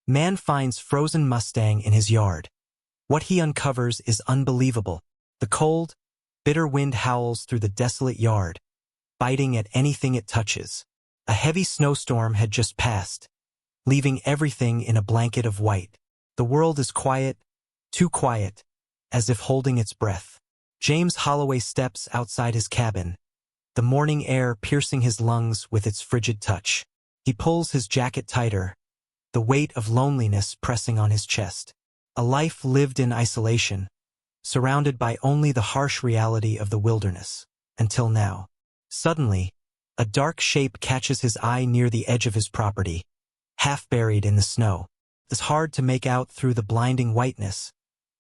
Man finds frozen Mustang in his yard. What he uncovers is unbelievable. The cold, bitter wind howls through the desolate yard, biting at anything it touches. A heavy snowstorm had just passed, leaving everything in a blanket of white. The world is quiet, too quiet, as if holding its breath. James Holloway steps outside his cabin, the morning air piercing his lungs with its frigid touch. He pulls his jacket tighter, the weight of loneliness pressing on his chest. A life lived in isolation, surrounded by only the harsh reality of the wilderness, until now. Suddenly, a dark shape catches his eye near the edge of his property, half buried in the snow. It's hard to make out through the blinding whiteness,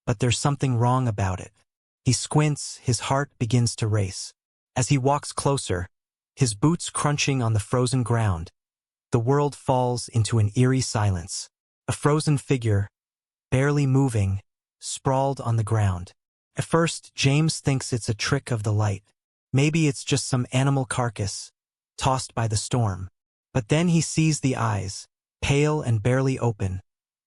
but there's something wrong about it. He squints, his heart begins to race. As he walks closer, his boots crunching on the frozen ground, the world falls into an eerie silence. A frozen figure, barely moving, sprawled on the ground. At first, James thinks it's a trick of the light. Maybe it's just some animal carcass, tossed by the storm. But then he sees the eyes, pale and barely open,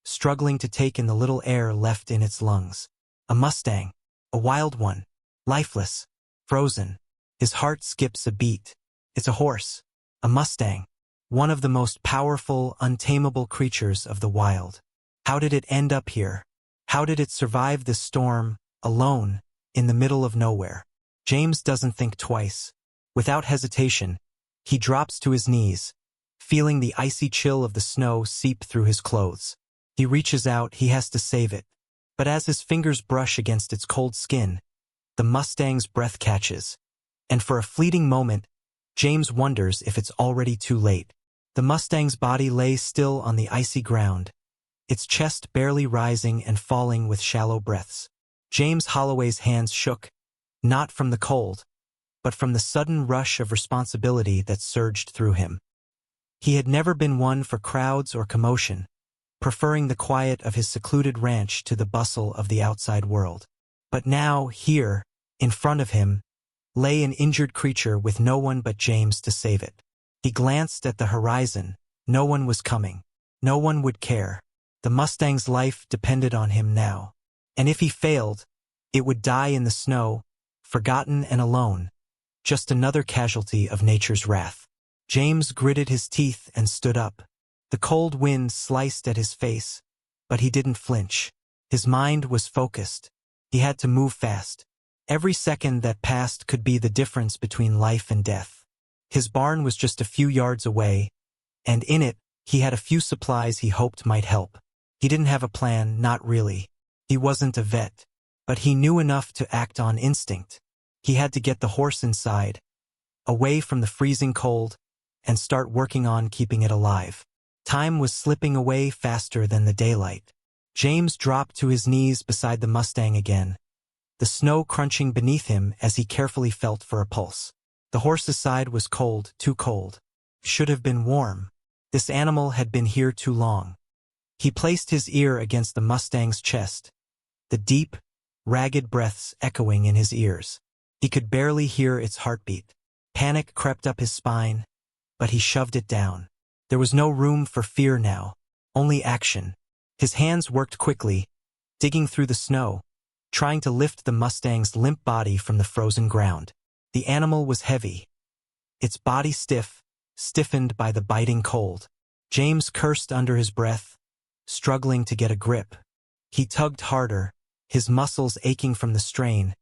struggling to take in the little air left in its lungs. A Mustang, a wild one, lifeless, frozen. His heart skips a beat. It's a horse, a Mustang, one of the most powerful, untamable creatures of the wild. How did it end up here? How did it survive this storm, alone, in the middle of nowhere? James doesn't think twice. Without hesitation, he drops to his knees, feeling the icy chill of the snow seep through his clothes. He reaches out, he has to save it. But as his fingers brush against its cold skin, the Mustang's breath catches. And for a fleeting moment, James wonders if it's already too late. The Mustang's body lay still on the icy ground, its chest barely rising and falling with shallow breaths. James Holloway's hands shook, not from the cold, but from the sudden rush of responsibility that surged through him. He had never been one for crowds or commotion, preferring the quiet of his secluded ranch to the bustle of the outside world. But now, here, in front of him, lay an injured creature with no one but James to save it. He glanced at the horizon. No one was coming. No one would care. The Mustang's life depended on him now. And if he failed, it would die in the snow, forgotten and alone, just another casualty of nature's wrath. James gritted his teeth and stood up. The cold wind sliced at his face, but he didn't flinch. His mind was focused. He had to move fast. Every second that passed could be the difference between life and death. His barn was just a few yards away, and in it, he had a few supplies he hoped might help. He didn't have a plan, not really. He wasn't a vet, but he knew enough to act on instinct. He had to get the horse inside, away from the freezing cold, and start working on keeping it alive. Time was slipping away faster than the daylight. James dropped to his knees beside the Mustang again, the snow crunching beneath him as he carefully felt for a pulse. The horse's side was cold, too cold. Should have been warm. This animal had been here too long. He placed his ear against the Mustang's chest, the deep, ragged breaths echoing in his ears. He could barely hear its heartbeat. Panic crept up his spine, but he shoved it down. There was no room for fear now, only action. His hands worked quickly, digging through the snow, trying to lift the Mustang's limp body from the frozen ground. The animal was heavy, its body stiff, stiffened by the biting cold. James cursed under his breath, struggling to get a grip. He tugged harder, his muscles aching from the strain,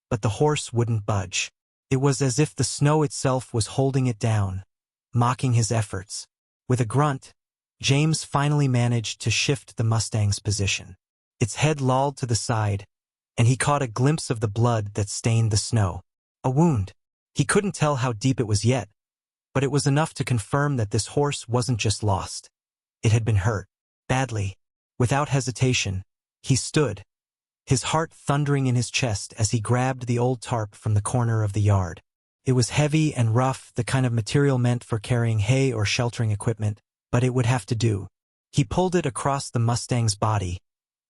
but the horse wouldn't budge. It was as if the snow itself was holding it down, mocking his efforts. With a grunt, James finally managed to shift the Mustang's position. Its head lolled to the side, and he caught a glimpse of the blood that stained the snow. A wound. He couldn't tell how deep it was yet, but it was enough to confirm that this horse wasn't just lost. It had been hurt. Badly. Without hesitation, he stood, his heart thundering in his chest as he grabbed the old tarp from the corner of the yard. It was heavy and rough, the kind of material meant for carrying hay or sheltering equipment, but it would have to do. He pulled it across the Mustang's body,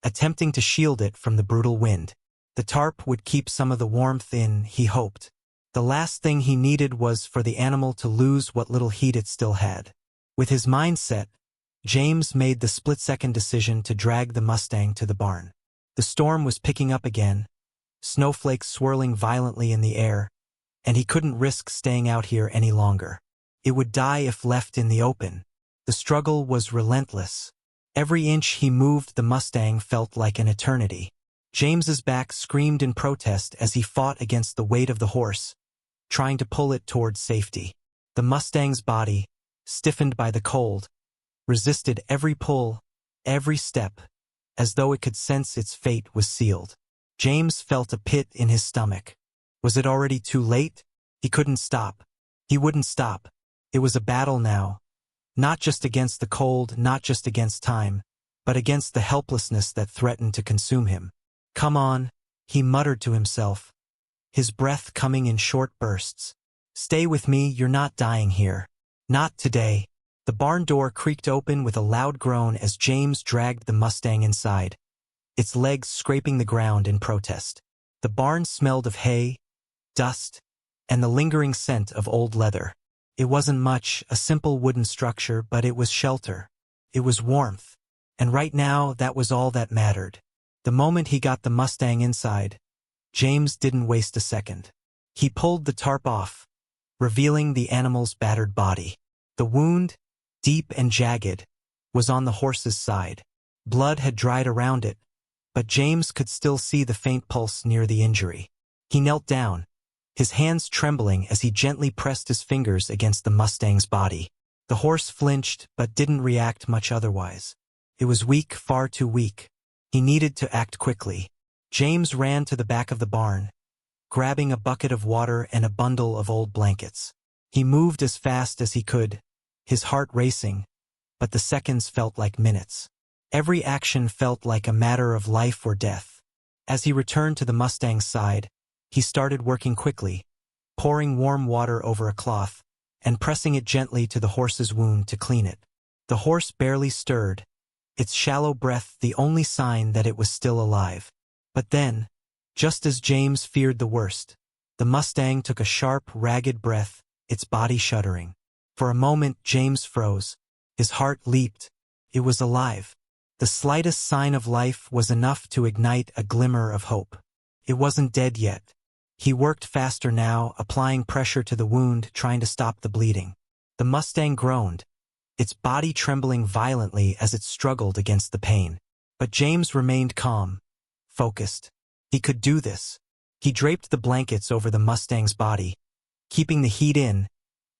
attempting to shield it from the brutal wind. The tarp would keep some of the warmth in, he hoped. The last thing he needed was for the animal to lose what little heat it still had. With his mind set, James made the split-second decision to drag the Mustang to the barn. The storm was picking up again, snowflakes swirling violently in the air, and he couldn't risk staying out here any longer. It would die if left in the open. The struggle was relentless. Every inch he moved the Mustang felt like an eternity. James's back screamed in protest as he fought against the weight of the horse, trying to pull it toward safety. The Mustang's body, stiffened by the cold, resisted every pull, every step, as though it could sense its fate was sealed. James felt a pit in his stomach. Was it already too late? He couldn't stop. He wouldn't stop. It was a battle now. Not just against the cold, not just against time, but against the helplessness that threatened to consume him. "Come on," he muttered to himself, his breath coming in short bursts. "Stay with me, you're not dying here. Not today." The barn door creaked open with a loud groan as James dragged the Mustang inside, its legs scraping the ground in protest. The barn smelled of hay, dust, and the lingering scent of old leather. It wasn't much, a simple wooden structure, but it was shelter. It was warmth. And right now, that was all that mattered. The moment he got the Mustang inside, James didn't waste a second. He pulled the tarp off, revealing the animal's battered body. The wound, deep and jagged, was on the horse's side. Blood had dried around it, but James could still see the faint pulse near the injury. He knelt down, his hands trembling as he gently pressed his fingers against the Mustang's body. The horse flinched but didn't react much otherwise. It was weak, far too weak. He needed to act quickly. James ran to the back of the barn, grabbing a bucket of water and a bundle of old blankets. He moved as fast as he could, his heart racing, but the seconds felt like minutes. Every action felt like a matter of life or death. As he returned to the Mustang's side, he started working quickly, pouring warm water over a cloth and pressing it gently to the horse's wound to clean it. The horse barely stirred, its shallow breath the only sign that it was still alive. But then, just as James feared the worst, the Mustang took a sharp, ragged breath, its body shuddering. For a moment, James froze. His heart leaped. It was alive. The slightest sign of life was enough to ignite a glimmer of hope. It wasn't dead yet. He worked faster now, applying pressure to the wound, trying to stop the bleeding. The Mustang groaned, its body trembling violently as it struggled against the pain. But James remained calm, focused. He could do this. He draped the blankets over the Mustang's body, keeping the heat in,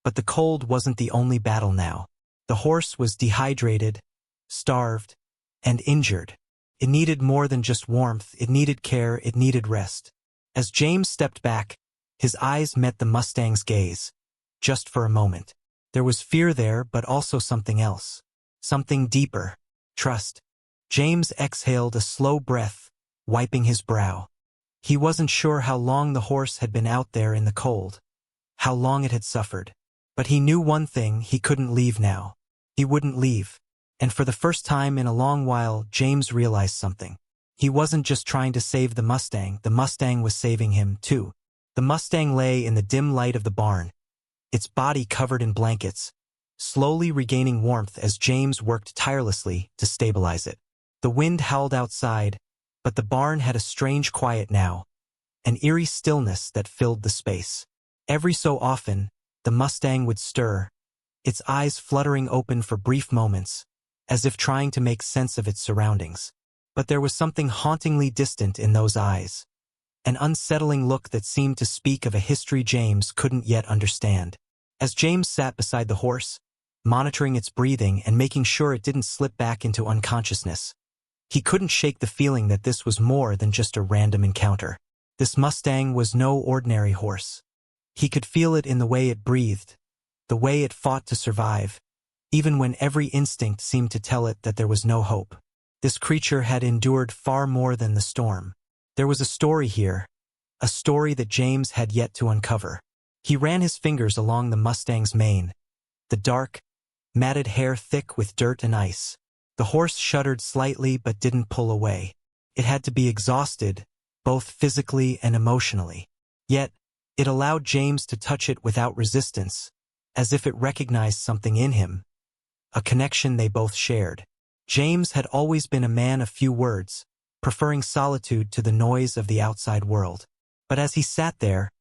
but the cold wasn't the only battle now. The horse was dehydrated, starved, and injured. It needed more than just warmth, it needed care, it needed rest. As James stepped back, his eyes met the Mustang's gaze. Just for a moment. There was fear there, but also something else. Something deeper. Trust. James exhaled a slow breath, wiping his brow. He wasn't sure how long the horse had been out there in the cold, how long it had suffered. But he knew one thing: he couldn't leave now. He wouldn't leave. And for the first time in a long while, James realized something. He wasn't just trying to save the Mustang was saving him, too. The Mustang lay in the dim light of the barn, its body covered in blankets, slowly regaining warmth as James worked tirelessly to stabilize it. The wind howled outside, but the barn had a strange quiet now, an eerie stillness that filled the space. Every so often, the Mustang would stir, its eyes fluttering open for brief moments, as if trying to make sense of its surroundings. But there was something hauntingly distant in those eyes, an unsettling look that seemed to speak of a history James couldn't yet understand. As James sat beside the horse, monitoring its breathing and making sure it didn't slip back into unconsciousness, he couldn't shake the feeling that this was more than just a random encounter. This Mustang was no ordinary horse. He could feel it in the way it breathed, the way it fought to survive, even when every instinct seemed to tell it that there was no hope. This creature had endured far more than the storm. There was a story here, a story that James had yet to uncover. He ran his fingers along the Mustang's mane, the dark, matted hair thick with dirt and ice. The horse shuddered slightly but didn't pull away. It had to be exhausted, both physically and emotionally. Yet, it allowed James to touch it without resistance, as if it recognized something in him. a connection they both shared. James had always been a man of few words, preferring solitude to the noise of the outside world. But as he sat there,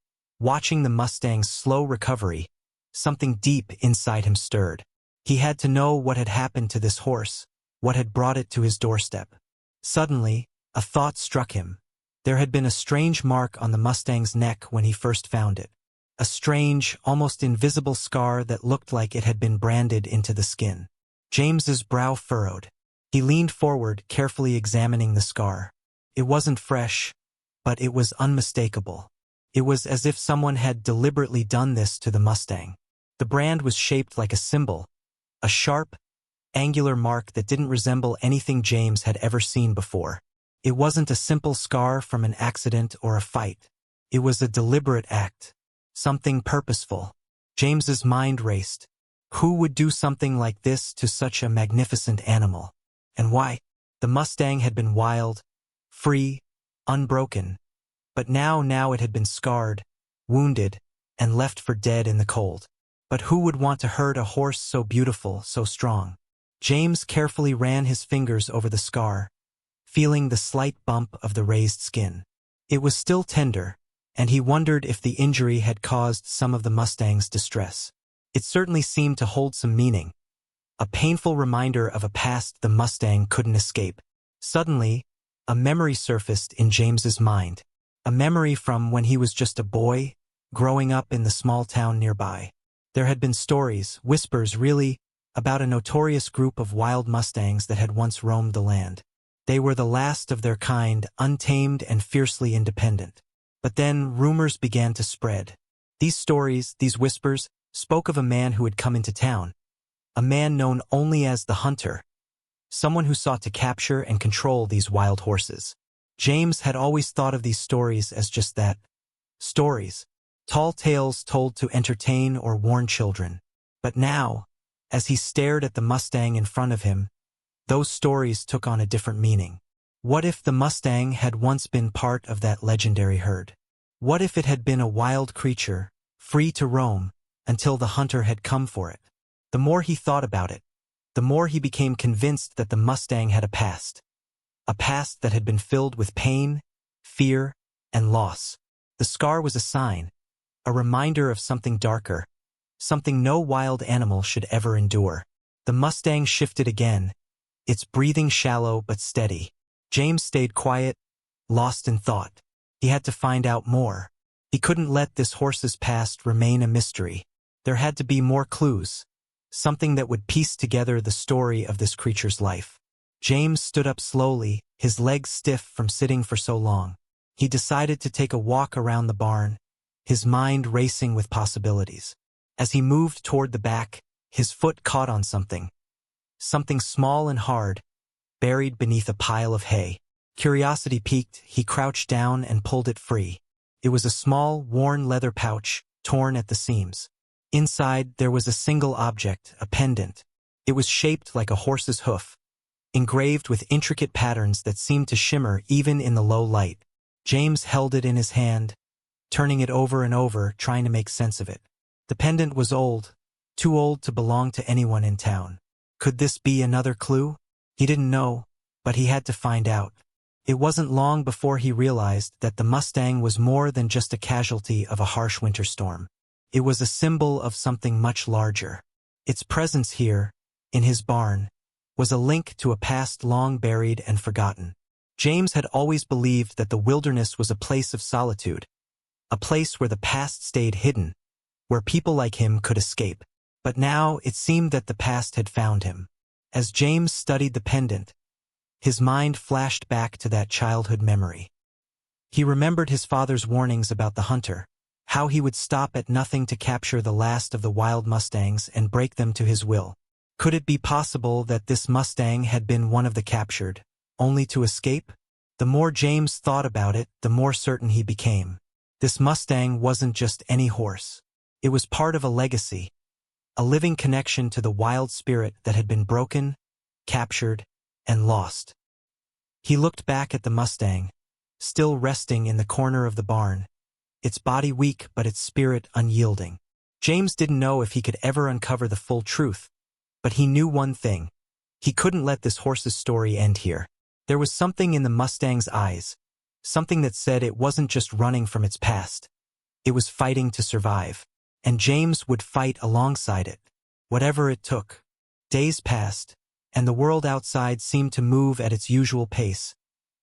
watching the Mustang's slow recovery, something deep inside him stirred. He had to know what had happened to this horse, what had brought it to his doorstep. Suddenly, a thought struck him. There had been a strange mark on the Mustang's neck when he first found it. A strange, almost invisible scar that looked like it had been branded into the skin. James's brow furrowed. He leaned forward, carefully examining the scar. It wasn't fresh, but it was unmistakable. It was as if someone had deliberately done this to the Mustang. The brand was shaped like a symbol, a sharp, angular mark that didn't resemble anything James had ever seen before. It wasn't a simple scar from an accident or a fight. It was a deliberate act. Something purposeful. James's mind raced. Who would do something like this to such a magnificent animal? And why? The Mustang had been wild, free, unbroken. But now it had been scarred, wounded, and left for dead in the cold. But who would want to hurt a horse so beautiful, so strong? James carefully ran his fingers over the scar, feeling the slight bump of the raised skin. It was still tender, and he wondered if the injury had caused some of the Mustang's distress. It certainly seemed to hold some meaning, a painful reminder of a past the Mustang couldn't escape. Suddenly, a memory surfaced in James's mind, a memory from when he was just a boy, growing up in the small town nearby. There had been stories, whispers really, about a notorious group of wild Mustangs that had once roamed the land. They were the last of their kind, untamed and fiercely independent. But then rumors began to spread. These stories, these whispers, spoke of a man who had come into town, a man known only as the Hunter, someone who sought to capture and control these wild horses. James had always thought of these stories as just that, stories, tall tales told to entertain or warn children. But now, as he stared at the Mustang in front of him, those stories took on a different meaning. What if the Mustang had once been part of that legendary herd? What if it had been a wild creature, free to roam, until the hunter had come for it? The more he thought about it, the more he became convinced that the Mustang had a past that had been filled with pain, fear, and loss. The scar was a sign, a reminder of something darker, something no wild animal should ever endure. The Mustang shifted again, its breathing shallow but steady. James stayed quiet, lost in thought. He had to find out more. He couldn't let this horse's past remain a mystery. There had to be more clues, something that would piece together the story of this creature's life. James stood up slowly, his legs stiff from sitting for so long. He decided to take a walk around the barn, his mind racing with possibilities. As he moved toward the back, his foot caught on something small and hard, buried beneath a pile of hay. Curiosity piqued, he crouched down and pulled it free. It was a small, worn leather pouch, torn at the seams. Inside, there was a single object, a pendant. It was shaped like a horse's hoof, engraved with intricate patterns that seemed to shimmer even in the low light. James held it in his hand, turning it over and over, trying to make sense of it. The pendant was old, too old to belong to anyone in town. Could this be another clue? He didn't know, but he had to find out. It wasn't long before he realized that the Mustang was more than just a casualty of a harsh winter storm. It was a symbol of something much larger. Its presence here, in his barn, was a link to a past long buried and forgotten. James had always believed that the wilderness was a place of solitude, a place where the past stayed hidden, where people like him could escape. But now it seemed that the past had found him. As James studied the pendant, his mind flashed back to that childhood memory. He remembered his father's warnings about the hunter, how he would stop at nothing to capture the last of the wild Mustangs and break them to his will. Could it be possible that this Mustang had been one of the captured, only to escape? The more James thought about it, the more certain he became. This Mustang wasn't just any horse. It was part of a legacy, a living connection to the wild spirit that had been broken, captured, and lost. He looked back at the Mustang, still resting in the corner of the barn, its body weak but its spirit unyielding. James didn't know if he could ever uncover the full truth, But he knew one thing. He couldn't let this horse's story end here. There was something in the Mustang's eyes, something that said it wasn't just running from its past. It was fighting to survive. And James would fight alongside it, whatever it took. Days passed, and the world outside seemed to move at its usual pace,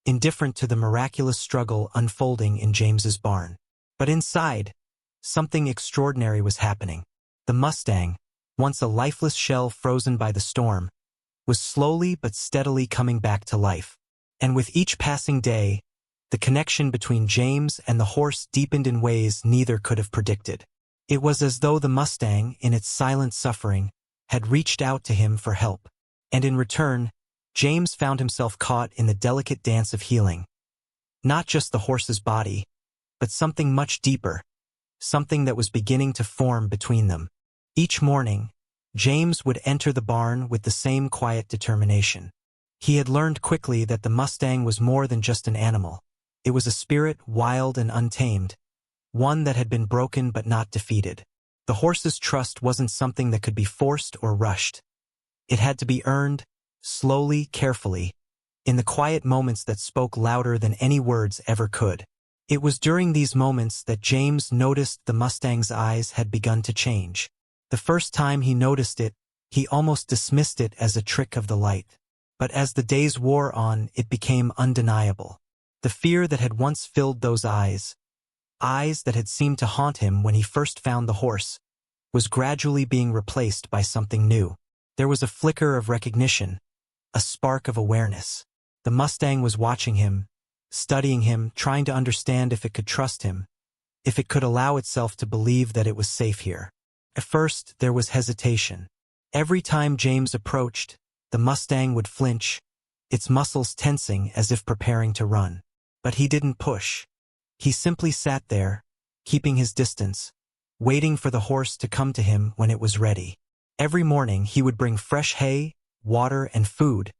indifferent to the miraculous struggle unfolding in James's barn. But inside, something extraordinary was happening. The Mustang, once a lifeless shell frozen by the storm, was slowly but steadily coming back to life. And with each passing day, the connection between James and the horse deepened in ways neither could have predicted. It was as though the Mustang, in its silent suffering, had reached out to him for help. And in return, James found himself caught in the delicate dance of healing. Not just the horse's body, but something much deeper, something that was beginning to form between them. Each morning, James would enter the barn with the same quiet determination. He had learned quickly that the Mustang was more than just an animal. It was a spirit, wild and untamed, one that had been broken but not defeated. The horse's trust wasn't something that could be forced or rushed. It had to be earned, slowly, carefully, in the quiet moments that spoke louder than any words ever could. It was during these moments that James noticed the Mustang's eyes had begun to change. The first time he noticed it, he almost dismissed it as a trick of the light. But as the days wore on, it became undeniable. The fear that had once filled those eyes that had seemed to haunt him when he first found the horse, was gradually being replaced by something new. There was a flicker of recognition, a spark of awareness. The Mustang was watching him, studying him, trying to understand if it could trust him, if it could allow itself to believe that it was safe here. At first, there was hesitation. Every time James approached, the Mustang would flinch, its muscles tensing as if preparing to run. But he didn't push. He simply sat there, keeping his distance, waiting for the horse to come to him when it was ready. Every morning he would bring fresh hay, water, and food,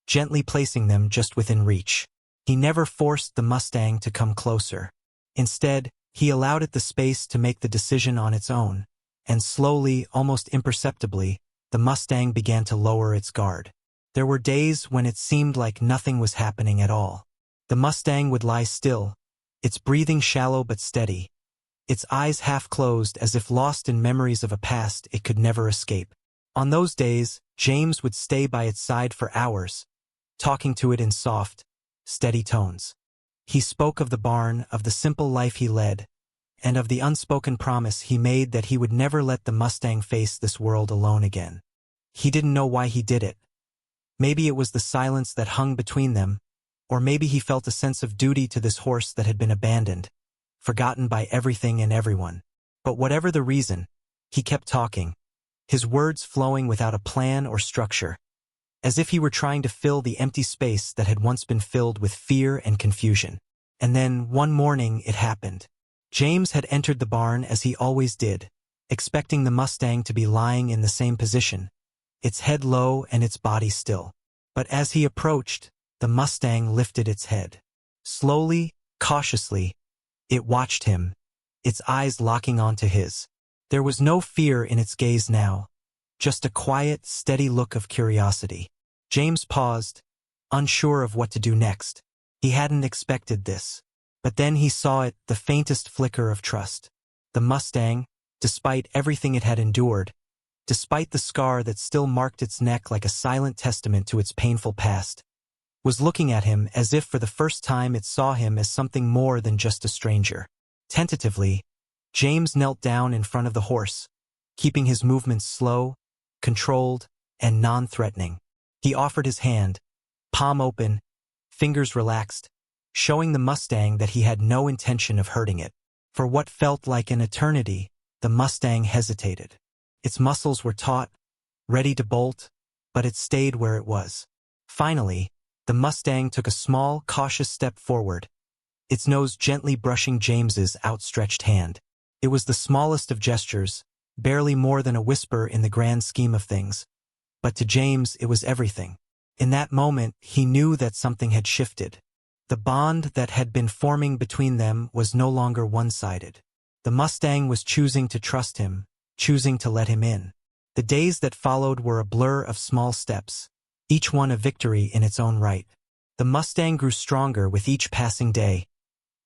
gently placing them just within reach. He never forced the Mustang to come closer. Instead, he allowed it the space to make the decision on its own, and slowly, almost imperceptibly, the Mustang began to lower its guard. There were days when it seemed like nothing was happening at all. The Mustang would lie still, its breathing shallow but steady, its eyes half closed as if lost in memories of a past it could never escape. On those days, James would stay by its side for hours, talking to it in soft, steady tones. He spoke of the barn, of the simple life he led, and of the unspoken promise he made that he would never let the Mustang face this world alone again. He didn't know why he did it. Maybe it was the silence that hung between them, or maybe he felt a sense of duty to this horse that had been abandoned, forgotten by everything and everyone. But whatever the reason, he kept talking, his words flowing without a plan or structure, as if he were trying to fill the empty space that had once been filled with fear and confusion. And then, one morning, it happened. James had entered the barn as he always did, expecting the Mustang to be lying in the same position, its head low and its body still. But as he approached, the Mustang lifted its head. Slowly, cautiously, it watched him, its eyes locking onto his. There was no fear in its gaze now, just a quiet, steady look of curiosity. James paused, unsure of what to do next. He hadn't expected this. But then he saw it, the faintest flicker of trust. The Mustang, despite everything it had endured, despite the scar that still marked its neck like a silent testament to its painful past, was looking at him as if for the first time it saw him as something more than just a stranger. Tentatively, James knelt down in front of the horse, keeping his movements slow, controlled, and non-threatening. He offered his hand, palm open, fingers relaxed, showing the Mustang that he had no intention of hurting it. For what felt like an eternity, the Mustang hesitated. Its muscles were taut, ready to bolt, but it stayed where it was. Finally, the Mustang took a small, cautious step forward, its nose gently brushing James's outstretched hand. It was the smallest of gestures, barely more than a whisper in the grand scheme of things. But to James, it was everything. In that moment, he knew that something had shifted. The bond that had been forming between them was no longer one-sided. The Mustang was choosing to trust him, choosing to let him in. The days that followed were a blur of small steps, each one a victory in its own right. The Mustang grew stronger with each passing day,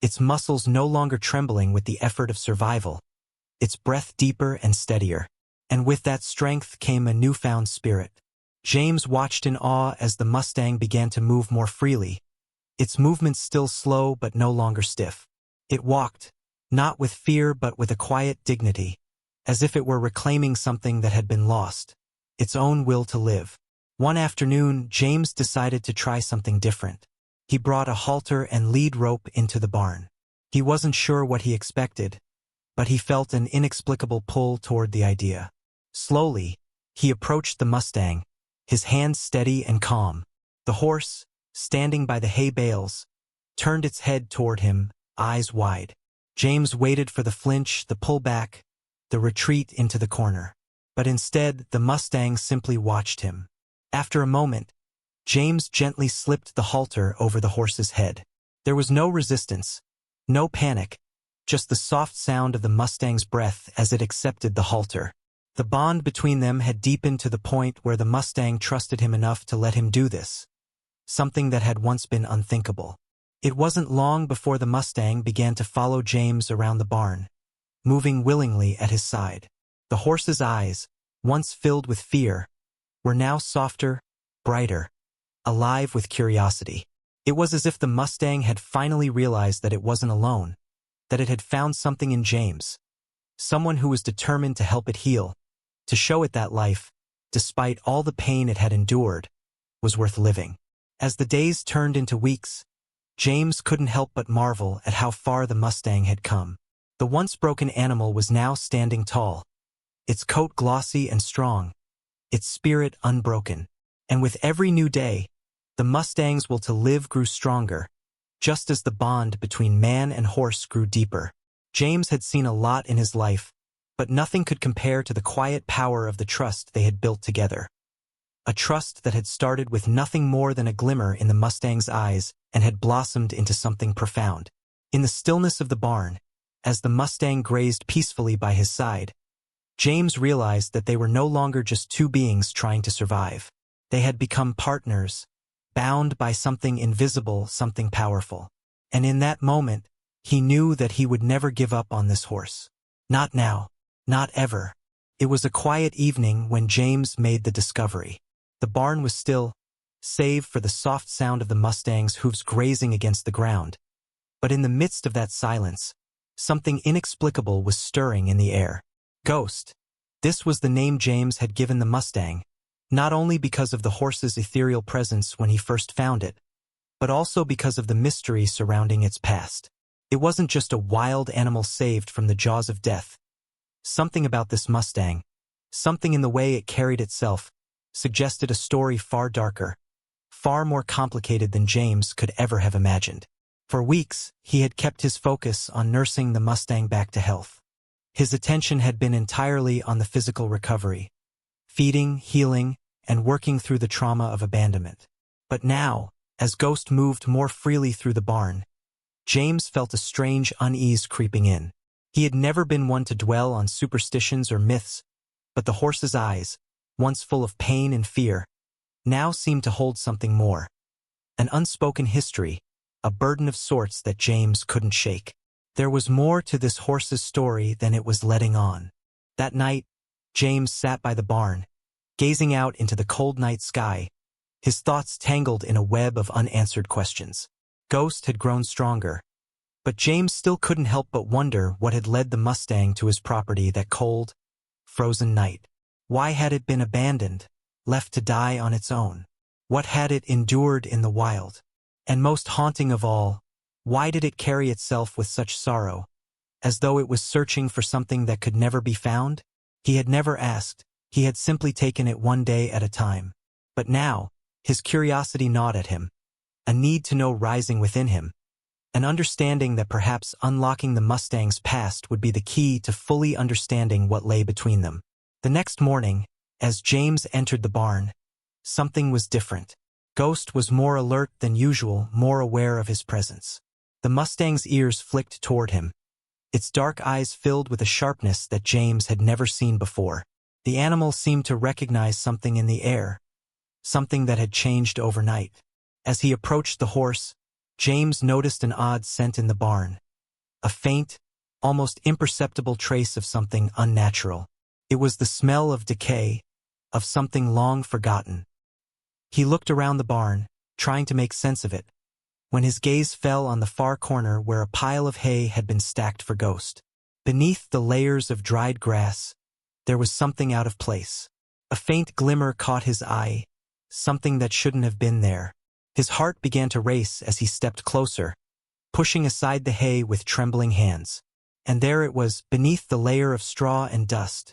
its muscles no longer trembling with the effort of survival, its breath deeper and steadier. And with that strength came a newfound spirit. James watched in awe as the Mustang began to move more freely, its movements still slow but no longer stiff. It walked, not with fear but with a quiet dignity, as if it were reclaiming something that had been lost, its own will to live. One afternoon, James decided to try something different. He brought a halter and lead rope into the barn. He wasn't sure what he expected, but he felt an inexplicable pull toward the idea. Slowly, he approached the Mustang, his hands steady and calm. The horse, standing by the hay bales, turned its head toward him, eyes wide. James waited for the flinch, the pullback, the retreat into the corner. But instead, the Mustang simply watched him. After a moment, James gently slipped the halter over the horse's head. There was no resistance, no panic, just the soft sound of the Mustang's breath as it accepted the halter. The bond between them had deepened to the point where the Mustang trusted him enough to let him do this, something that had once been unthinkable. It wasn't long before the Mustang began to follow James around the barn, moving willingly at his side. The horse's eyes, once filled with fear, were now softer, brighter, alive with curiosity. It was as if the Mustang had finally realized that it wasn't alone, that it had found something in James, someone who was determined to help it heal, to show it that life, despite all the pain it had endured, was worth living. As the days turned into weeks, James couldn't help but marvel at how far the Mustang had come. The once broken animal was now standing tall, its coat glossy and strong, its spirit unbroken. And with every new day, the Mustang's will to live grew stronger, just as the bond between man and horse grew deeper. James had seen a lot in his life, but nothing could compare to the quiet power of the trust they had built together. A trust that had started with nothing more than a glimmer in the Mustang's eyes and had blossomed into something profound. In the stillness of the barn, as the Mustang grazed peacefully by his side, James realized that they were no longer just two beings trying to survive. They had become partners, bound by something invisible, something powerful. And in that moment, he knew that he would never give up on this horse. Not now. Not ever. It was a quiet evening when James made the discovery. The barn was still, save for the soft sound of the Mustang's hooves grazing against the ground. But in the midst of that silence, something inexplicable was stirring in the air. Ghost. This was the name James had given the Mustang, not only because of the horse's ethereal presence when he first found it, but also because of the mystery surrounding its past. It wasn't just a wild animal saved from the jaws of death. Something about this Mustang, something in the way it carried itself, suggested a story far darker, far more complicated than James could ever have imagined. For weeks, he had kept his focus on nursing the Mustang back to health. His attention had been entirely on the physical recovery, feeding, healing, and working through the trauma of abandonment. But now, as Ghost moved more freely through the barn, James felt a strange unease creeping in. He had never been one to dwell on superstitions or myths, but the horse's eyes, once full of pain and fear, now seemed to hold something more. An unspoken history, a burden of sorts that James couldn't shake. There was more to this horse's story than it was letting on. That night, James sat by the barn, gazing out into the cold night sky, his thoughts tangled in a web of unanswered questions. Ghost had grown stronger, but James still couldn't help but wonder what had led the Mustang to his property that cold, frozen night. Why had it been abandoned, left to die on its own? What had it endured in the wild? And most haunting of all, why did it carry itself with such sorrow, as though it was searching for something that could never be found? He had never asked, he had simply taken it one day at a time. But now, his curiosity gnawed at him, a need to know rising within him, an understanding that perhaps unlocking the Mustang's past would be the key to fully understanding what lay between them. The next morning, as James entered the barn, something was different. Ghost was more alert than usual, more aware of his presence. The Mustang's ears flicked toward him, its dark eyes filled with a sharpness that James had never seen before. The animal seemed to recognize something in the air, something that had changed overnight. As he approached the horse, James noticed an odd scent in the barn. A faint, almost imperceptible trace of something unnatural. It was the smell of decay, of something long forgotten. He looked around the barn, trying to make sense of it, when his gaze fell on the far corner where a pile of hay had been stacked for Ghost. Beneath the layers of dried grass, there was something out of place. A faint glimmer caught his eye, something that shouldn't have been there. His heart began to race as he stepped closer, pushing aside the hay with trembling hands. And there it was, beneath the layer of straw and dust,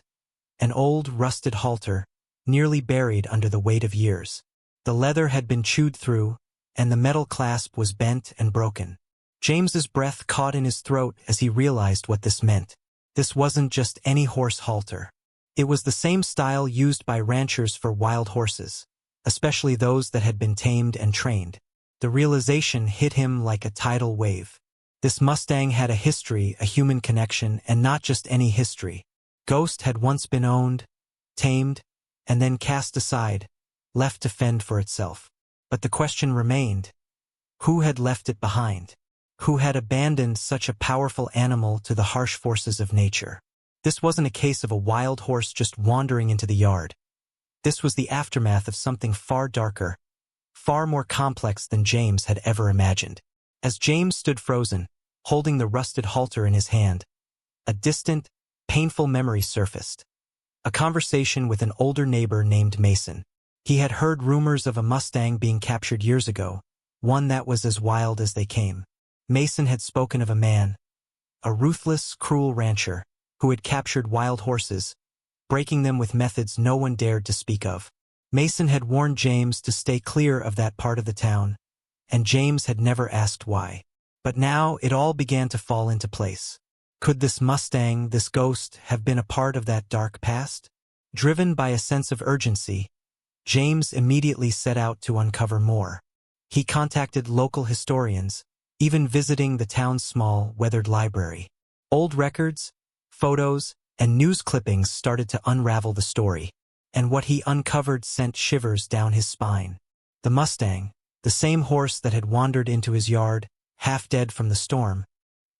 an old, rusted halter, nearly buried under the weight of years. The leather had been chewed through, and the metal clasp was bent and broken. James's breath caught in his throat as he realized what this meant. This wasn't just any horse halter. It was the same style used by ranchers for wild horses, especially those that had been tamed and trained. The realization hit him like a tidal wave. This Mustang had a history, a human connection, and not just any history. Ghost had once been owned, tamed, and then cast aside, left to fend for itself. But the question remained: who had left it behind? Who had abandoned such a powerful animal to the harsh forces of nature? This wasn't a case of a wild horse just wandering into the yard. This was the aftermath of something far darker, far more complex than James had ever imagined. As James stood frozen, holding the rusted halter in his hand, a distant, painful memory surfaced. A conversation with an older neighbor named Mason. He had heard rumors of a Mustang being captured years ago, one that was as wild as they came. Mason had spoken of a man, a ruthless, cruel rancher, who had captured wild horses, breaking them with methods no one dared to speak of. Mason had warned James to stay clear of that part of the town, and James had never asked why. But now it all began to fall into place. Could this Mustang, this Ghost, have been a part of that dark past? Driven by a sense of urgency, James immediately set out to uncover more. He contacted local historians, even visiting the town's small, weathered library. Old records, photos, and news clippings started to unravel the story, and what he uncovered sent shivers down his spine. The Mustang, the same horse that had wandered into his yard, half dead from the storm,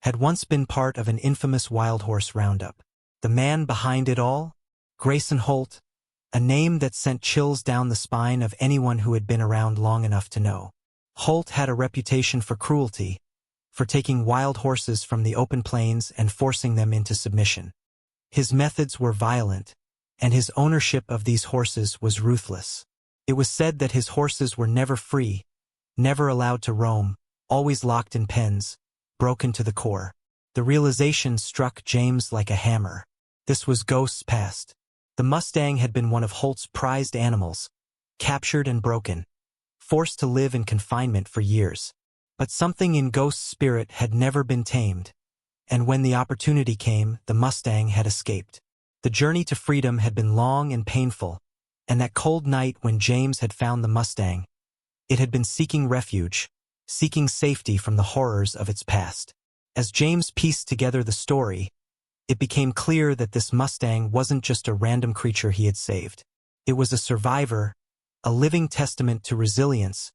had once been part of an infamous wild horse roundup. The man behind it all? Grayson Holt, a name that sent chills down the spine of anyone who had been around long enough to know. Holt had a reputation for cruelty, for taking wild horses from the open plains and forcing them into submission. His methods were violent, and his ownership of these horses was ruthless. It was said that his horses were never free, never allowed to roam, always locked in pens, broken to the core. The realization struck James like a hammer. This was Ghost's past. The Mustang had been one of Holt's prized animals, captured and broken, forced to live in confinement for years. But something in Ghost's spirit had never been tamed, and when the opportunity came, the Mustang had escaped. The journey to freedom had been long and painful, and that cold night when James had found the Mustang, it had been seeking refuge, seeking safety from the horrors of its past. As James pieced together the story, it became clear that this Mustang wasn't just a random creature he had saved. It was a survivor, a living testament to resilience,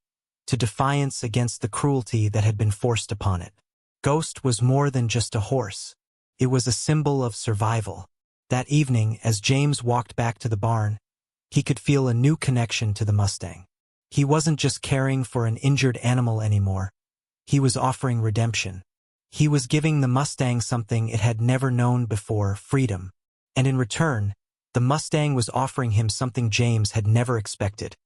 to defiance against the cruelty that had been forced upon it. Ghost was more than just a horse. It was a symbol of survival. That evening, as James walked back to the barn, he could feel a new connection to the Mustang. He wasn't just caring for an injured animal anymore. He was offering redemption. He was giving the Mustang something it had never known before: freedom. And in return, the Mustang was offering him something James had never expected: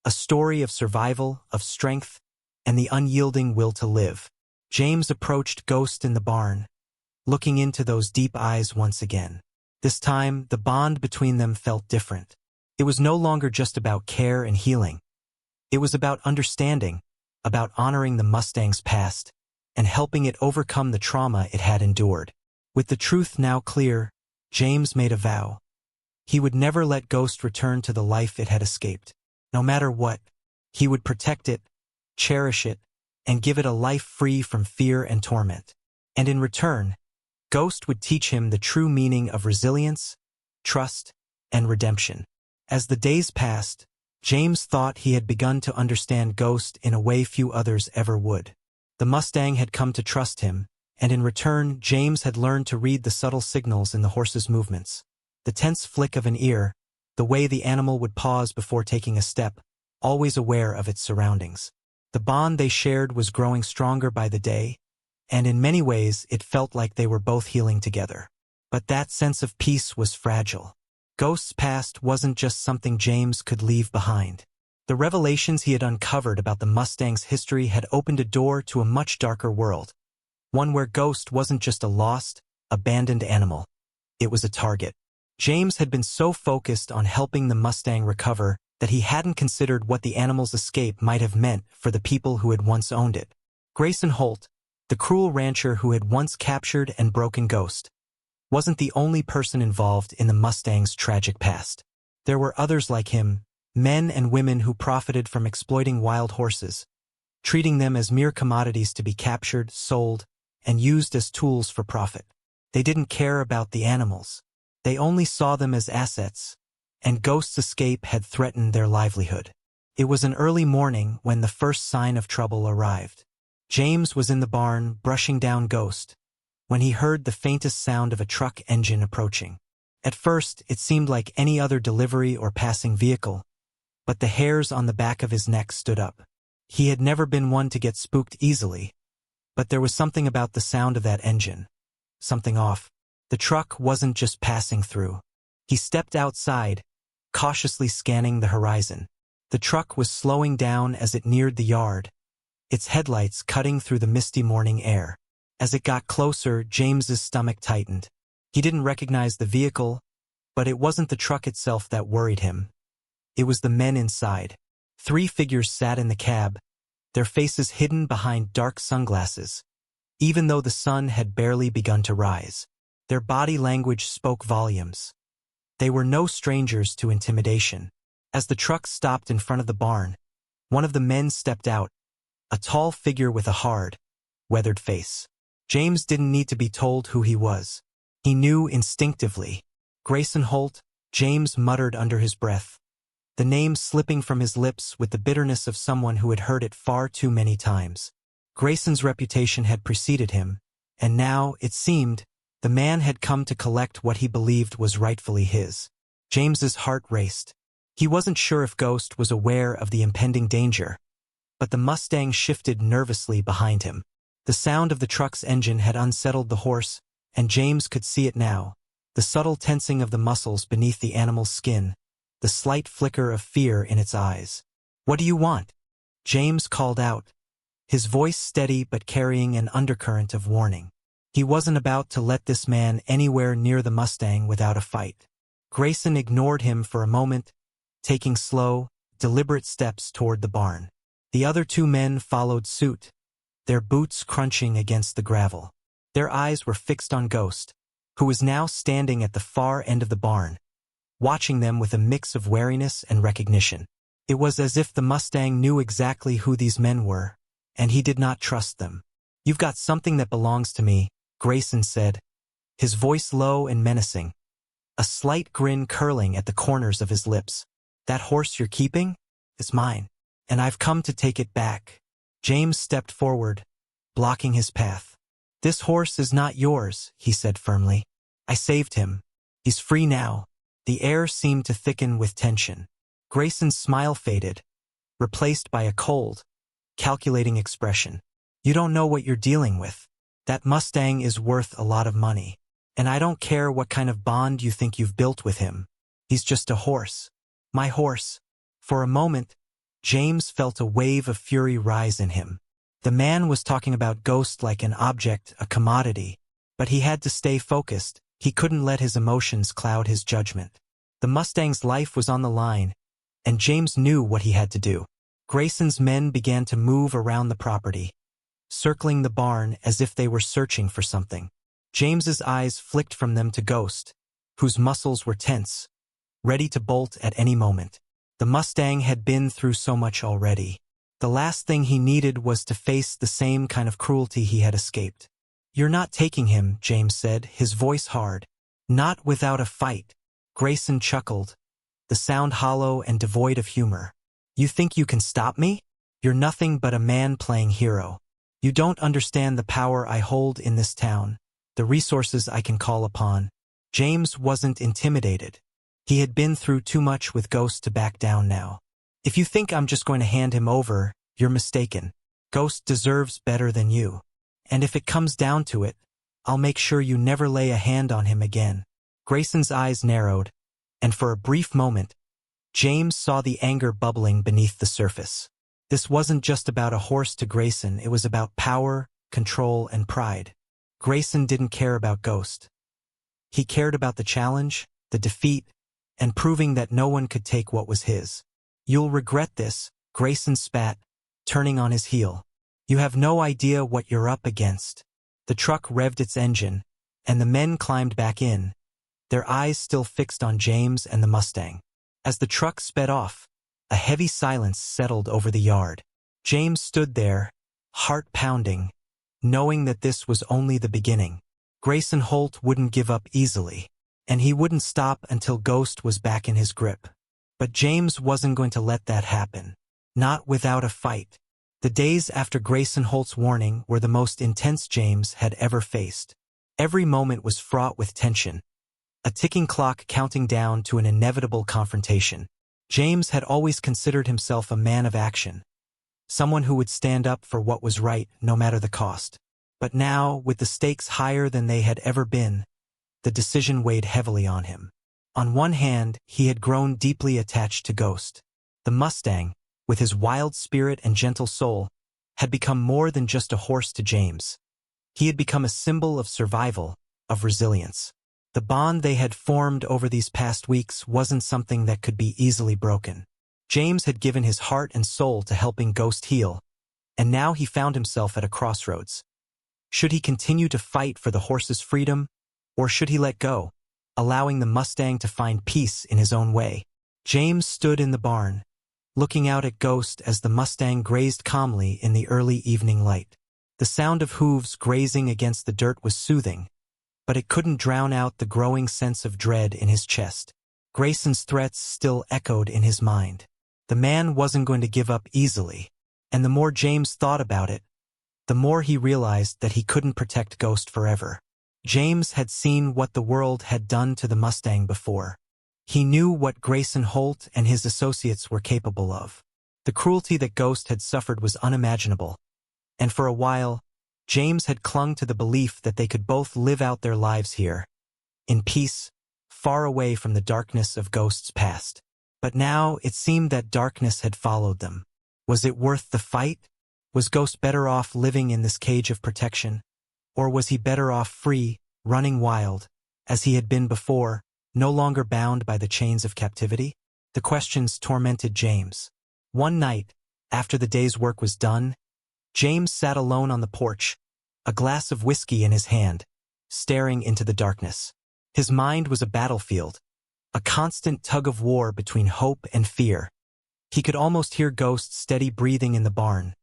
a story of survival, of strength, and the unyielding will to live. James approached Ghost in the barn, looking into those deep eyes once again. This time, the bond between them felt different. It was no longer just about care and healing. It was about understanding, about honoring the Mustang's past, and helping it overcome the trauma it had endured. With the truth now clear, James made a vow. He would never let Ghost return to the life it had escaped. No matter what, he would protect it, cherish it, and give it a life free from fear and torment. And in return, Ghost would teach him the true meaning of resilience, trust, and redemption. As the days passed, James thought he had begun to understand Ghost in a way few others ever would. The Mustang had come to trust him, and in return, James had learned to read the subtle signals in the horse's movements. The tense flick of an ear, the way the animal would pause before taking a step, always aware of its surroundings. The bond they shared was growing stronger by the day, and in many ways it felt like they were both healing together. But that sense of peace was fragile. Ghost's past wasn't just something James could leave behind. The revelations he had uncovered about the Mustang's history had opened a door to a much darker world. One where Ghost wasn't just a lost, abandoned animal. It was a target. James had been so focused on helping the Mustang recover that he hadn't considered what the animal's escape might have meant for the people who had once owned it. Grayson Holt, the cruel rancher who had once captured and broken Ghost, wasn't the only person involved in the Mustang's tragic past. There were others like him, men and women who profited from exploiting wild horses, treating them as mere commodities to be captured, sold, and used as tools for profit. They didn't care about the animals. They only saw them as assets, and Ghost's escape had threatened their livelihood. It was an early morning when the first sign of trouble arrived. James was in the barn brushing down Ghost when he heard the faintest sound of a truck engine approaching. At first, it seemed like any other delivery or passing vehicle, but the hairs on the back of his neck stood up. He had never been one to get spooked easily, but there was something about the sound of that engine. Something off. The truck wasn't just passing through. He stepped outside, cautiously scanning the horizon. The truck was slowing down as it neared the yard, its headlights cutting through the misty morning air. As it got closer, James's stomach tightened. He didn't recognize the vehicle, but it wasn't the truck itself that worried him. It was the men inside. 3 figures sat in the cab, their faces hidden behind dark sunglasses. Even though the sun had barely begun to rise, their body language spoke volumes. They were no strangers to intimidation. As the truck stopped in front of the barn, one of the men stepped out, a tall figure with a hard, weathered face. James didn't need to be told who he was. He knew instinctively. Grayson Holt, James muttered under his breath, the name slipping from his lips with the bitterness of someone who had heard it far too many times. Grayson's reputation had preceded him, and now, it seemed, the man had come to collect what he believed was rightfully his. James's heart raced. He wasn't sure if Ghost was aware of the impending danger, but the Mustang shifted nervously behind him. The sound of the truck's engine had unsettled the horse, and James could see it now, the subtle tensing of the muscles beneath the animal's skin, the slight flicker of fear in its eyes. "What do you want?" James called out, his voice steady but carrying an undercurrent of warning. He wasn't about to let this man anywhere near the Mustang without a fight. Grayson ignored him for a moment, taking slow, deliberate steps toward the barn. The other 2 men followed suit, their boots crunching against the gravel. Their eyes were fixed on Ghost, who was now standing at the far end of the barn, watching them with a mix of wariness and recognition. It was as if the Mustang knew exactly who these men were, and he did not trust them. "You've got something that belongs to me," Grayson said, his voice low and menacing, a slight grin curling at the corners of his lips. "That horse you're keeping? It's mine, and I've come to take it back." James stepped forward, blocking his path. "This horse is not yours," he said firmly. "I saved him. He's free now." The air seemed to thicken with tension. Grayson's smile faded, replaced by a cold, calculating expression. "You don't know what you're dealing with. That Mustang is worth a lot of money, and I don't care what kind of bond you think you've built with him. He's just a horse. My horse." For a moment, James felt a wave of fury rise in him. The man was talking about Ghost like an object, a commodity, but he had to stay focused. He couldn't let his emotions cloud his judgment. The Mustang's life was on the line, and James knew what he had to do. Grayson's men began to move around the property, circling the barn as if they were searching for something. James's eyes flicked from them to Ghost, whose muscles were tense, ready to bolt at any moment. The Mustang had been through so much already. The last thing he needed was to face the same kind of cruelty he had escaped. "You're not taking him," James said, his voice hard. "Not without a fight." Grayson chuckled, the sound hollow and devoid of humor. You think you can stop me? You're nothing but a man playing hero. You don't understand the power I hold in this town, the resources I can call upon. James wasn't intimidated. He had been through too much with Ghost to back down now. If you think I'm just going to hand him over, you're mistaken. Ghost deserves better than you. And if it comes down to it, I'll make sure you never lay a hand on him again. Grayson's eyes narrowed, and for a brief moment, James saw the anger bubbling beneath the surface. This wasn't just about a horse to Grayson, it was about power, control, and pride. Grayson didn't care about Ghost. He cared about the challenge, the defeat, and proving that no one could take what was his. You'll regret this, Grayson spat, turning on his heel. You have no idea what you're up against. The truck revved its engine, and the men climbed back in, their eyes still fixed on James and the Mustang. As the truck sped off, a heavy silence settled over the yard. James stood there, heart pounding, knowing that this was only the beginning. Grayson Holt wouldn't give up easily, and he wouldn't stop until Ghost was back in his grip. But James wasn't going to let that happen. Not without a fight. The days after Grayson Holt's warning were the most intense James had ever faced. Every moment was fraught with tension, a ticking clock counting down to an inevitable confrontation. James had always considered himself a man of action, someone who would stand up for what was right no matter the cost. But now, with the stakes higher than they had ever been, the decision weighed heavily on him. On one hand, he had grown deeply attached to Ghost. The Mustang, with his wild spirit and gentle soul, had become more than just a horse to James. He had become a symbol of survival, of resilience. The bond they had formed over these past weeks wasn't something that could be easily broken. James had given his heart and soul to helping Ghost heal, and now he found himself at a crossroads. Should he continue to fight for the horse's freedom, or should he let go, allowing the Mustang to find peace in his own way? James stood in the barn, looking out at Ghost as the Mustang grazed calmly in the early evening light. The sound of hooves grazing against the dirt was soothing, but it couldn't drown out the growing sense of dread in his chest. Grayson's threats still echoed in his mind. The man wasn't going to give up easily, and the more James thought about it, the more he realized that he couldn't protect Ghost forever. James had seen what the world had done to the Mustang before. He knew what Grayson Holt and his associates were capable of. The cruelty that Ghost had suffered was unimaginable, and for a while, James had clung to the belief that they could both live out their lives here, in peace, far away from the darkness of Ghost's past. But now it seemed that darkness had followed them. Was it worth the fight? Was Ghost better off living in this cage of protection? Or was he better off free, running wild, as he had been before, no longer bound by the chains of captivity? The questions tormented James. One night, after the day's work was done, James sat alone on the porch, a glass of whiskey in his hand, staring into the darkness. His mind was a battlefield, a constant tug-of-war between hope and fear. He could almost hear Ghost's steady breathing in the barn,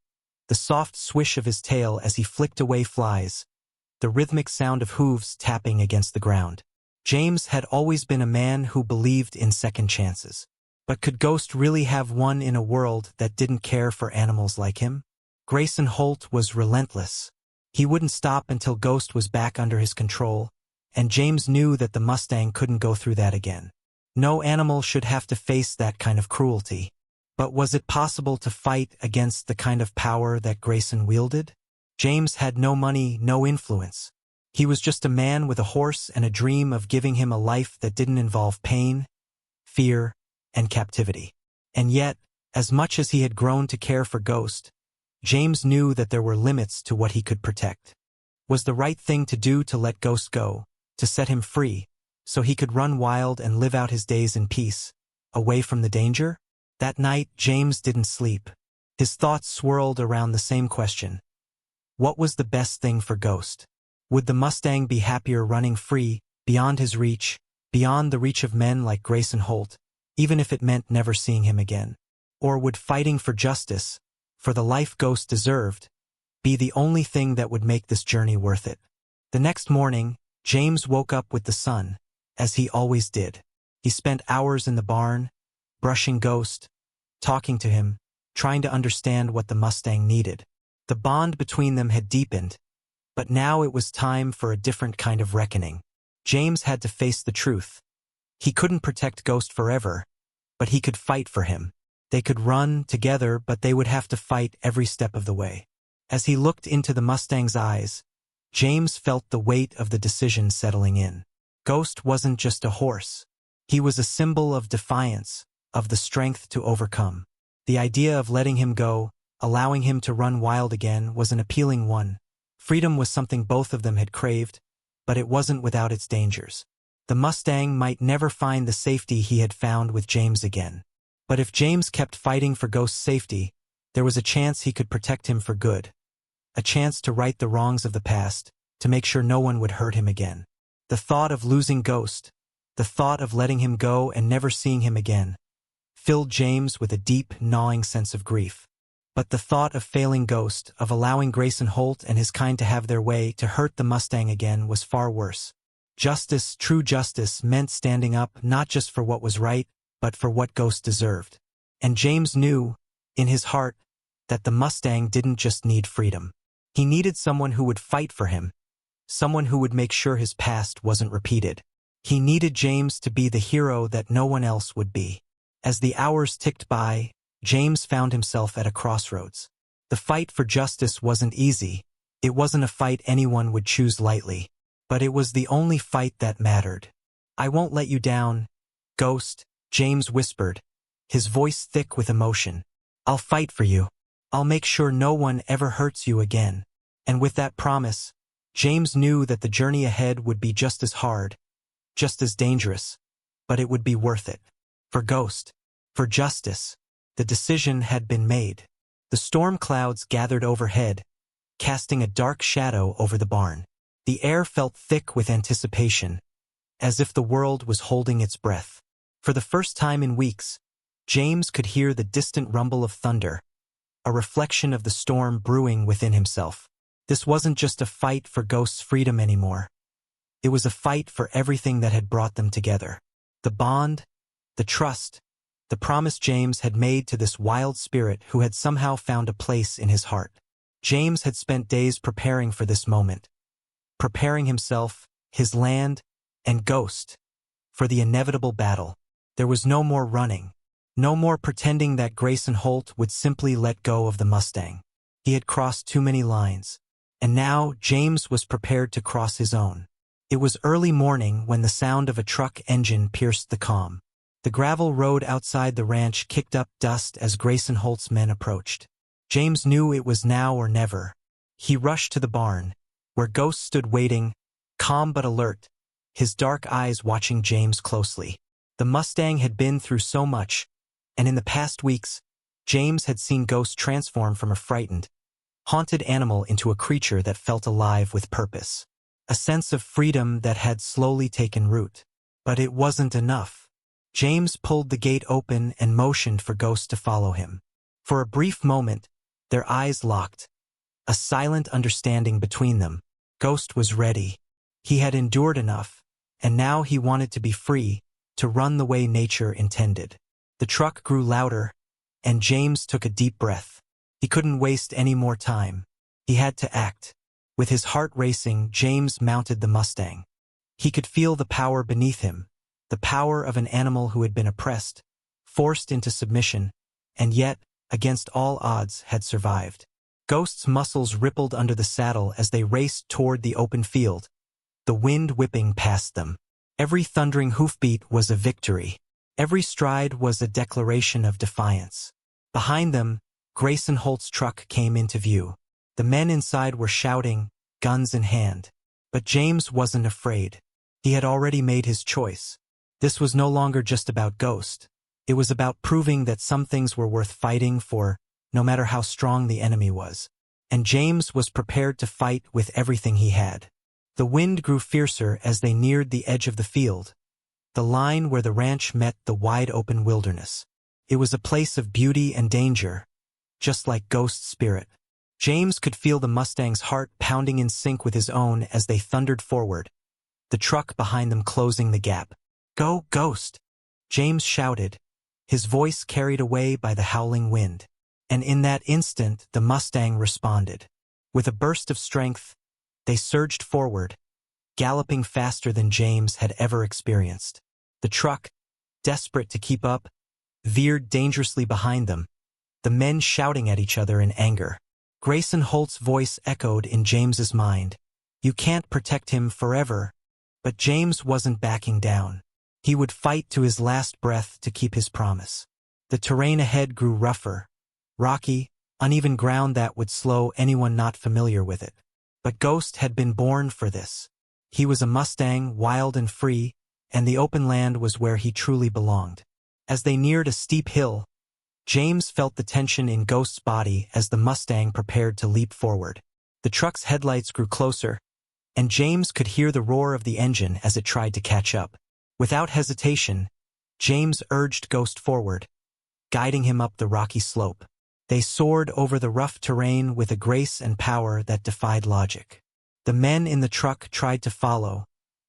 the soft swish of his tail as he flicked away flies, the rhythmic sound of hooves tapping against the ground. James had always been a man who believed in second chances. But could Ghost really have one in a world that didn't care for animals like him? Grayson Holt was relentless. He wouldn't stop until Ghost was back under his control, and James knew that the Mustang couldn't go through that again. No animal should have to face that kind of cruelty. But was it possible to fight against the kind of power that Grayson wielded? James had no money, no influence. He was just a man with a horse and a dream of giving him a life that didn't involve pain, fear, and captivity. And yet, as much as he had grown to care for Ghost, James knew that there were limits to what he could protect. Was the right thing to do to let Ghost go, to set him free, so he could run wild and live out his days in peace, away from the danger? That night, James didn't sleep. His thoughts swirled around the same question. What was the best thing for Ghost? Would the Mustang be happier running free, beyond his reach, beyond the reach of men like Grayson Holt, even if it meant never seeing him again? Or would fighting for justice, for the life Ghost deserved, be the only thing that would make this journey worth it? The next morning, James woke up with the sun, as he always did. He spent hours in the barn, brushing Ghost, talking to him, trying to understand what the Mustang needed. The bond between them had deepened, but now it was time for a different kind of reckoning. James had to face the truth. He couldn't protect Ghost forever, but he could fight for him. They could run together, but they would have to fight every step of the way. As he looked into the Mustang's eyes, James felt the weight of the decision settling in. Ghost wasn't just a horse. He was a symbol of defiance, of the strength to overcome. The idea of letting him go, allowing him to run wild again, was an appealing one. Freedom was something both of them had craved, but it wasn't without its dangers. The Mustang might never find the safety he had found with James again. But if James kept fighting for Ghost's safety, there was a chance he could protect him for good. A chance to right the wrongs of the past, to make sure no one would hurt him again. The thought of losing Ghost, the thought of letting him go and never seeing him again, filled James with a deep, gnawing sense of grief. But the thought of failing Ghost, of allowing Grayson Holt and his kind to have their way, to hurt the Mustang again, was far worse. Justice, true justice, meant standing up not just for what was right, but for what Ghost deserved. And James knew, in his heart, that the Mustang didn't just need freedom. He needed someone who would fight for him, someone who would make sure his past wasn't repeated. He needed James to be the hero that no one else would be. As the hours ticked by, James found himself at a crossroads. The fight for justice wasn't easy. It wasn't a fight anyone would choose lightly. But it was the only fight that mattered. "I won't let you down, Ghost," James whispered, his voice thick with emotion. "I'll fight for you. I'll make sure no one ever hurts you again." And with that promise, James knew that the journey ahead would be just as hard, just as dangerous, but it would be worth it. For Ghost, for justice, the decision had been made. The storm clouds gathered overhead, casting a dark shadow over the barn. The air felt thick with anticipation, as if the world was holding its breath. For the first time in weeks, James could hear the distant rumble of thunder, a reflection of the storm brewing within himself. This wasn't just a fight for Ghost's freedom anymore. It was a fight for everything that had brought them together. The bond, the trust, the promise James had made to this wild spirit who had somehow found a place in his heart. James had spent days preparing for this moment, preparing himself, his land, and Ghost for the inevitable battle. There was no more running, no more pretending that Grayson Holt would simply let go of the Mustang. He had crossed too many lines, and now James was prepared to cross his own. It was early morning when the sound of a truck engine pierced the calm. The gravel road outside the ranch kicked up dust as Grayson Holt's men approached. James knew it was now or never. He rushed to the barn, where Ghost stood waiting, calm but alert, his dark eyes watching James closely. The Mustang had been through so much, and in the past weeks, James had seen Ghost transform from a frightened, haunted animal into a creature that felt alive with purpose. A sense of freedom that had slowly taken root. But it wasn't enough. James pulled the gate open and motioned for Ghost to follow him. For a brief moment, their eyes locked, a silent understanding between them. Ghost was ready. He had endured enough, and now he wanted to be free, to run the way nature intended. The truck grew louder, and James took a deep breath. He couldn't waste any more time. He had to act. With his heart racing, James mounted the Mustang. He could feel the power beneath him, the power of an animal who had been oppressed, forced into submission, and yet, against all odds, had survived. Ghost's muscles rippled under the saddle as they raced toward the open field, the wind whipping past them. Every thundering hoofbeat was a victory. Every stride was a declaration of defiance. Behind them, Grayson Holt's truck came into view. The men inside were shouting, guns in hand. But James wasn't afraid. He had already made his choice. This was no longer just about Ghost. It was about proving that some things were worth fighting for, no matter how strong the enemy was. And James was prepared to fight with everything he had. The wind grew fiercer as they neared the edge of the field, the line where the ranch met the wide-open wilderness. It was a place of beauty and danger, just like Ghost's spirit. James could feel the Mustang's heart pounding in sync with his own as they thundered forward, the truck behind them closing the gap. "Go, Ghost!" James shouted, his voice carried away by the howling wind. And in that instant, the Mustang responded. With a burst of strength, they surged forward, galloping faster than James had ever experienced. The truck, desperate to keep up, veered dangerously behind them, the men shouting at each other in anger. Grayson Holt's voice echoed in James's mind. You can't protect him forever. But James wasn't backing down. He would fight to his last breath to keep his promise. The terrain ahead grew rougher, rocky, uneven ground that would slow anyone not familiar with it. But Ghost had been born for this. He was a Mustang, wild and free, and the open land was where he truly belonged. As they neared a steep hill, James felt the tension in Ghost's body as the Mustang prepared to leap forward. The truck's headlights grew closer, and James could hear the roar of the engine as it tried to catch up. Without hesitation, James urged Ghost forward, guiding him up the rocky slope. They soared over the rough terrain with a grace and power that defied logic. The men in the truck tried to follow,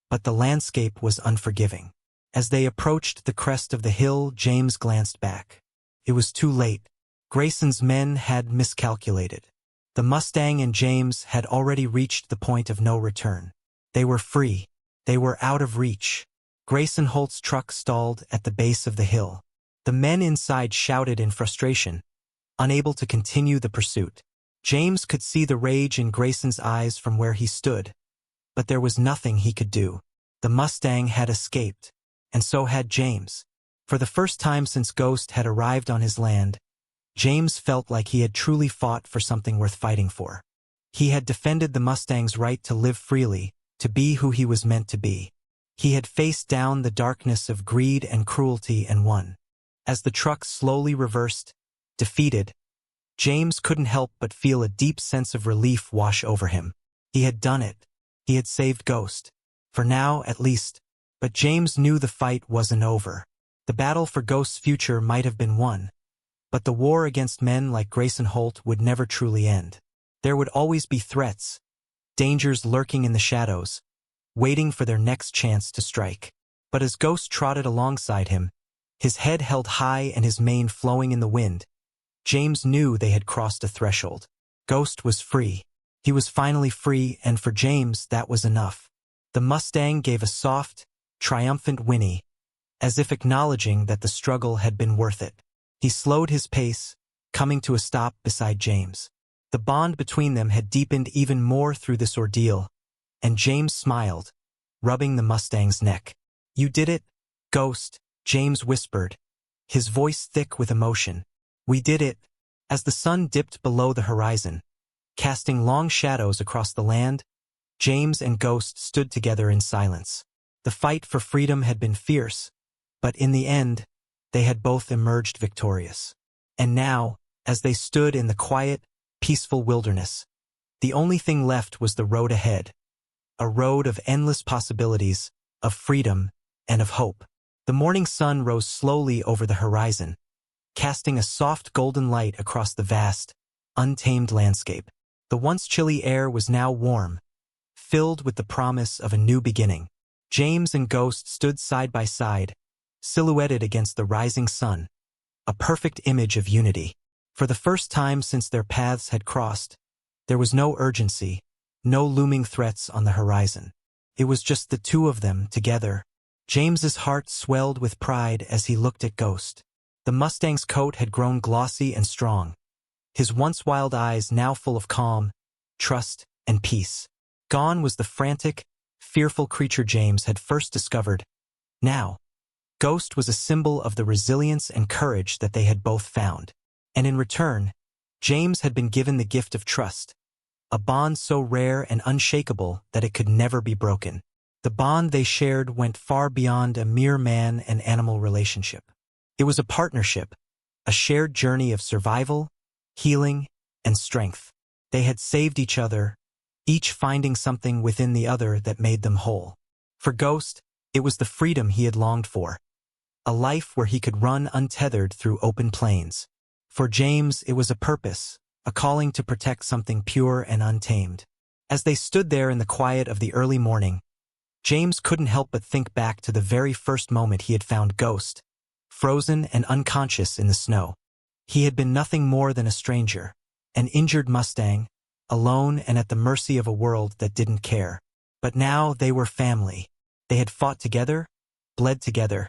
but the landscape was unforgiving. As they approached the crest of the hill, James glanced back. It was too late. Grayson's men had miscalculated. The Mustang and James had already reached the point of no return. They were free. They were out of reach. Grayson Holt's truck stalled at the base of the hill. The men inside shouted in frustration, unable to continue the pursuit. James could see the rage in Grayson's eyes from where he stood, but there was nothing he could do. The Mustang had escaped, and so had James. For the first time since Ghost had arrived on his land, James felt like he had truly fought for something worth fighting for. He had defended the Mustang's right to live freely, to be who he was meant to be. He had faced down the darkness of greed and cruelty and won. As the truck slowly reversed, defeated, James couldn't help but feel a deep sense of relief wash over him. He had done it. He had saved Ghost. For now, at least. But James knew the fight wasn't over. The battle for Ghost's future might have been won, but the war against men like Grayson Holt would never truly end. There would always be threats, dangers lurking in the shadows, waiting for their next chance to strike. But as Ghost trotted alongside him, his head held high and his mane flowing in the wind, James knew they had crossed a threshold. Ghost was free. He was finally free, and for James that was enough. The Mustang gave a soft, triumphant whinny, as if acknowledging that the struggle had been worth it. He slowed his pace, coming to a stop beside James. The bond between them had deepened even more through this ordeal, and James smiled, rubbing the Mustang's neck. "You did it, Ghost," James whispered, his voice thick with emotion. "We did it." As the sun dipped below the horizon, casting long shadows across the land, James and Ghost stood together in silence. The fight for freedom had been fierce, but in the end, they had both emerged victorious. And now, as they stood in the quiet, peaceful wilderness, the only thing left was the road ahead, a road of endless possibilities, of freedom, and of hope. The morning sun rose slowly over the horizon, casting a soft golden light across the vast, untamed landscape. The once chilly air was now warm, filled with the promise of a new beginning. James and Ghost stood side by side, silhouetted against the rising sun, a perfect image of unity. For the first time since their paths had crossed, there was no urgency, no looming threats on the horizon. It was just the two of them together. James's heart swelled with pride as he looked at Ghost. The Mustang's coat had grown glossy and strong, his once wild eyes now full of calm, trust, and peace. Gone was the frantic, fearful creature James had first discovered. Now, Ghost was a symbol of the resilience and courage that they had both found. And in return, James had been given the gift of trust, a bond so rare and unshakable that it could never be broken. The bond they shared went far beyond a mere man and animal relationship. It was a partnership, a shared journey of survival, healing, and strength. They had saved each other, each finding something within the other that made them whole. For Ghost, it was the freedom he had longed for, a life where he could run untethered through open plains. For James, it was a purpose, a calling to protect something pure and untamed. As they stood there in the quiet of the early morning, James couldn't help but think back to the very first moment he had found Ghost. frozen and unconscious in the snow. He had been nothing more than a stranger, an injured Mustang, alone and at the mercy of a world that didn't care. But now they were family. They had fought together, bled together,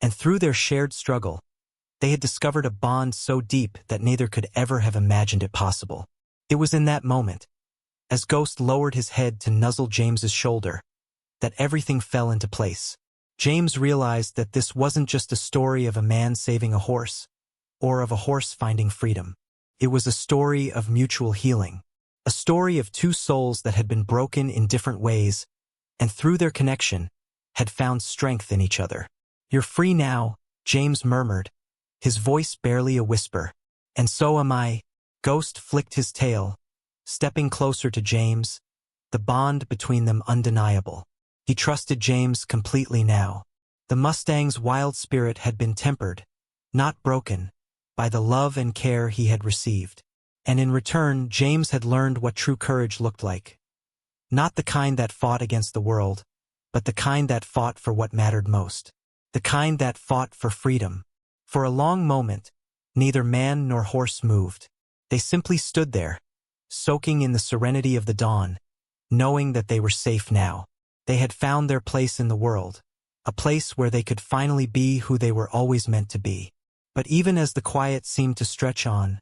and through their shared struggle, they had discovered a bond so deep that neither could ever have imagined it possible. It was in that moment, as Ghost lowered his head to nuzzle James's shoulder, that everything fell into place. James realized that this wasn't just a story of a man saving a horse, or of a horse finding freedom. It was a story of mutual healing, a story of two souls that had been broken in different ways, and through their connection, had found strength in each other. "You're free now," James murmured, his voice barely a whisper. "And so am I." Ghost flicked his tail, stepping closer to James, the bond between them undeniable. He trusted James completely now. The Mustang's wild spirit had been tempered, not broken, by the love and care he had received. And in return, James had learned what true courage looked like. Not the kind that fought against the world, but the kind that fought for what mattered most. The kind that fought for freedom. For a long moment, neither man nor horse moved. They simply stood there, soaking in the serenity of the dawn, knowing that they were safe now. They had found their place in the world, a place where they could finally be who they were always meant to be. But even as the quiet seemed to stretch on,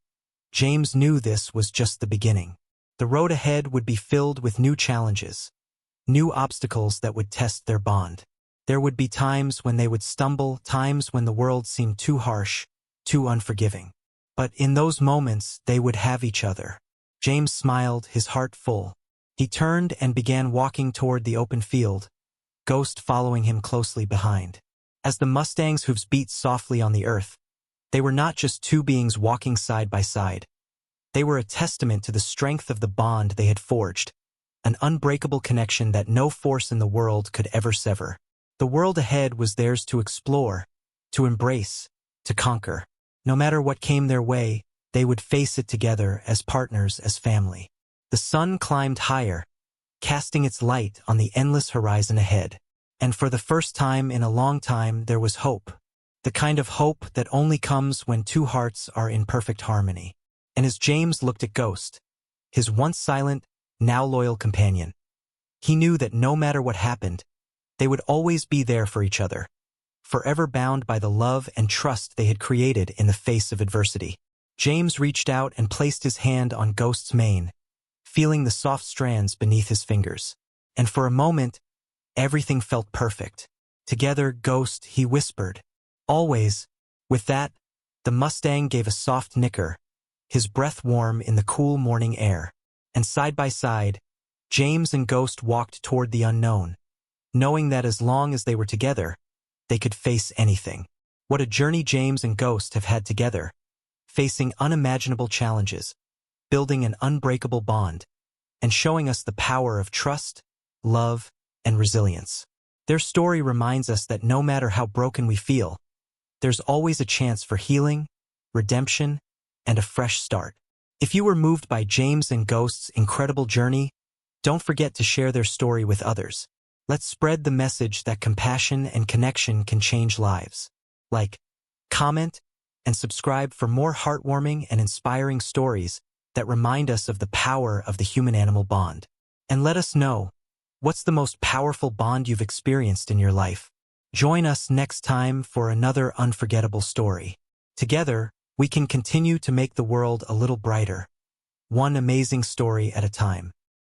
James knew this was just the beginning. The road ahead would be filled with new challenges, new obstacles that would test their bond. There would be times when they would stumble, times when the world seemed too harsh, too unforgiving. But in those moments, they would have each other. James smiled, his heart full. He turned and began walking toward the open field, Ghost following him closely behind. As the Mustang's hooves beat softly on the earth, they were not just two beings walking side by side. They were a testament to the strength of the bond they had forged, an unbreakable connection that no force in the world could ever sever. The world ahead was theirs to explore, to embrace, to conquer. No matter what came their way, they would face it together as partners, as family. The sun climbed higher, casting its light on the endless horizon ahead. And for the first time in a long time, there was hope. The kind of hope that only comes when two hearts are in perfect harmony. And as James looked at Ghost, his once silent, now loyal companion, he knew that no matter what happened, they would always be there for each other, forever bound by the love and trust they had created in the face of adversity. James reached out and placed his hand on Ghost's mane, feeling the soft strands beneath his fingers. And for a moment, everything felt perfect. "Together, Ghost," he whispered. "Always." With that, the Mustang gave a soft nicker, his breath warm in the cool morning air. And side by side, James and Ghost walked toward the unknown, knowing that as long as they were together, they could face anything. What a journey James and Ghost have had together, facing unimaginable challenges, building an unbreakable bond, and showing us the power of trust, love, and resilience. Their story reminds us that no matter how broken we feel, there's always a chance for healing, redemption, and a fresh start. If you were moved by James and Ghost's incredible journey, don't forget to share their story with others. Let's spread the message that compassion and connection can change lives. Like, comment, and subscribe for more heartwarming and inspiring stories that remind us of the power of the human-animal bond. And let us know, what's the most powerful bond you've experienced in your life? Join us next time for another unforgettable story. Together, we can continue to make the world a little brighter, one amazing story at a time.